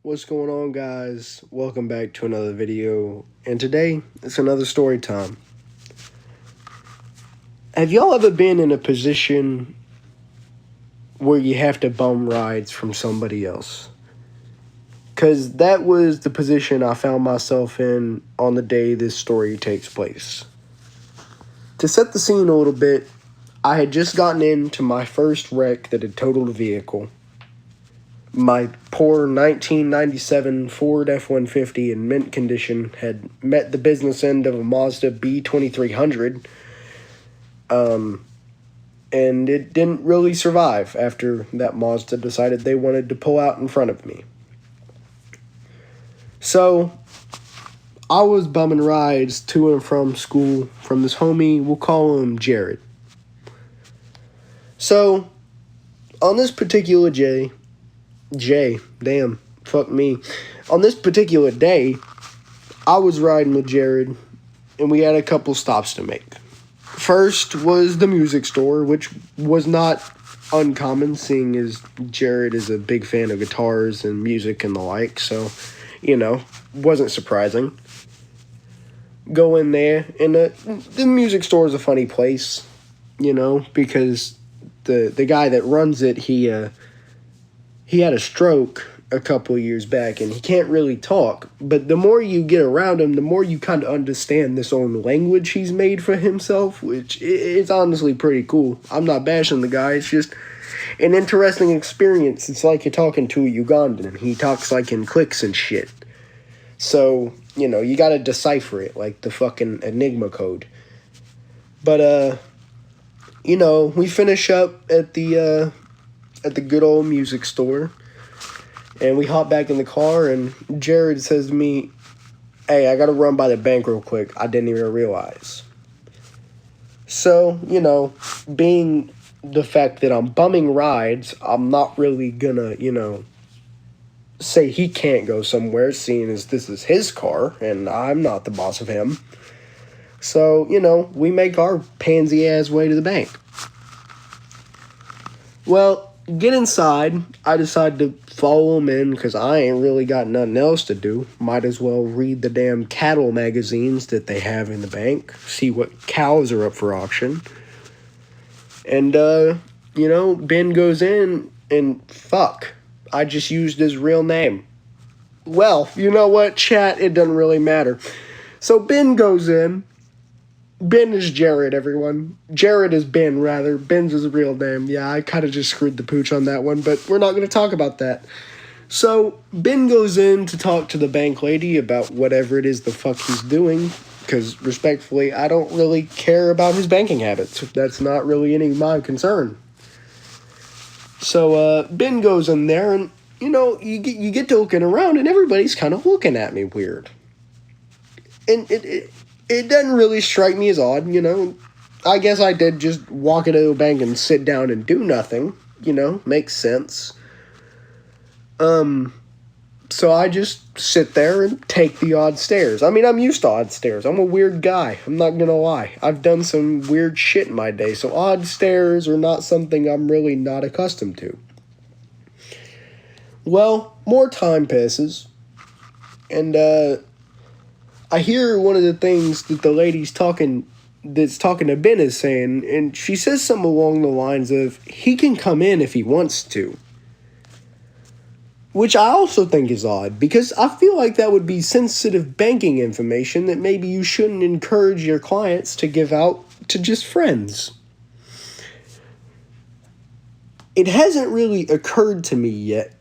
What's going on, guys? Welcome back to another video, and today it's another story time. Have y'all ever been in a position where you have to bum rides from somebody else? Because that was the position I found myself in on the day this story takes place. To set the scene a little bit, I had just gotten into my first wreck that had totaled a vehicle. My poor 1997 Ford F-150 in mint condition had met the business end of a Mazda B2300, and it didn't really survive after that Mazda decided they wanted to pull out in front of me. So, I was bumming rides to and from school from this homie, we'll call him Jared. So, on this particular on this particular day, I was riding with Jared, and we had a couple stops to make. First was the music store, which was not uncommon, seeing as Jared is a big fan of guitars and music and the like, so, wasn't surprising. Go in there, and the music store is a funny place, because the guy that runs it, he had a stroke a couple of years back, and he can't really talk. But the more you get around him, the more you kind of understand this own language he's made for himself, which is honestly pretty cool. I'm not bashing the guy. It's just an interesting experience. It's like you're talking to a Ugandan. He talks like in clicks and shit. So, you gotta decipher it like the fucking Enigma code. But, we finish up at the good old music store, and we hop back in the car, and Jared says to me, "Hey, I gotta run by the bank real quick. I didn't even realize." So, being the fact that I'm bumming rides, I'm not really gonna, say he can't go somewhere, seeing as this is his car, and I'm not the boss of him. So, we make our pansy-ass way to the bank. Well, get inside. I decide to follow him in because I ain't really got nothing else to do. Might as well read the damn cattle magazines that they have in the bank. See what cows are up for auction. And, Ben goes in and fuck. I just used his real name. Well, you know what, chat? It doesn't really matter. So Ben goes in. Ben is Jared, everyone. Jared is Ben, rather. Ben's his real name. Yeah, I kind of just screwed the pooch on that one, but we're not going to talk about that. So, Ben goes in to talk to the bank lady about whatever it is the fuck he's doing, because, respectfully, I don't really care about his banking habits. That's not really any of my concern. So, Ben goes in there, and, you get to looking around, and everybody's kind of looking at me weird. And it doesn't really strike me as odd, I guess I did just walk into a bank and sit down and do nothing, makes sense. So I just sit there and take the odd stares. I mean, I'm used to odd stares. I'm a weird guy. I'm not gonna lie. I've done some weird shit in my day, so odd stares are not something I'm really not accustomed to. Well, more time passes, and, I hear one of the things that the lady's talking to Ben is saying, and she says something along the lines of, he can come in if he wants to. Which I also think is odd, because I feel like that would be sensitive banking information that maybe you shouldn't encourage your clients to give out to just friends. It hasn't really occurred to me yet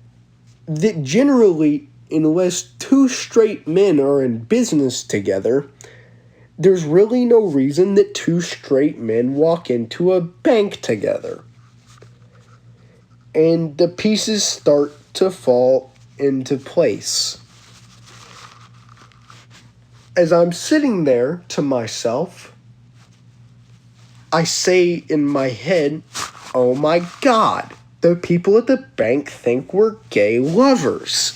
that generally, unless two straight men are in business together, there's really no reason that two straight men walk into a bank together. And the pieces start to fall into place. As I'm sitting there to myself, I say in my head, "Oh my God, the people at the bank think we're gay lovers."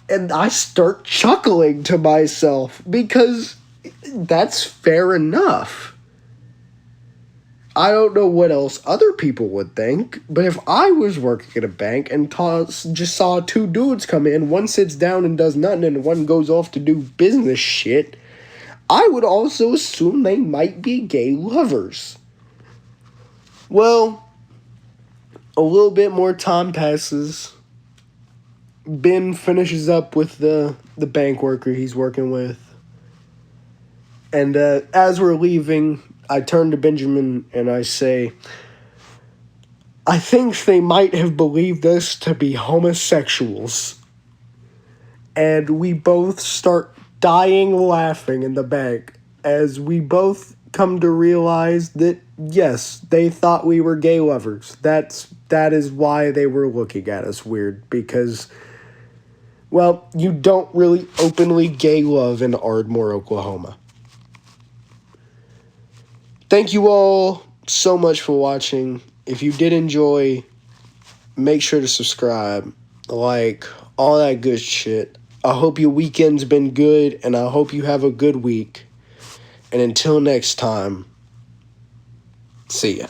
And I start chuckling to myself because that's fair enough. I don't know what else other people would think, but if I was working at a bank and just saw two dudes come in, one sits down and does nothing and one goes off to do business shit, I would also assume they might be gay lovers. Well, a little bit more time passes. Ben finishes up with the bank worker he's working with. And as we're leaving, I turn to Benjamin and I say, I think they might have believed us to be homosexuals. And we both start dying laughing in the bank as we both come to realize that, yes, they thought we were gay lovers. That is why they were looking at us weird, because, well, you don't really openly gay love in Ardmore, Oklahoma. Thank you all so much for watching. If you did enjoy, make sure to subscribe, like, all that good shit. I hope your weekend's been good, and I hope you have a good week. And until next time, see ya.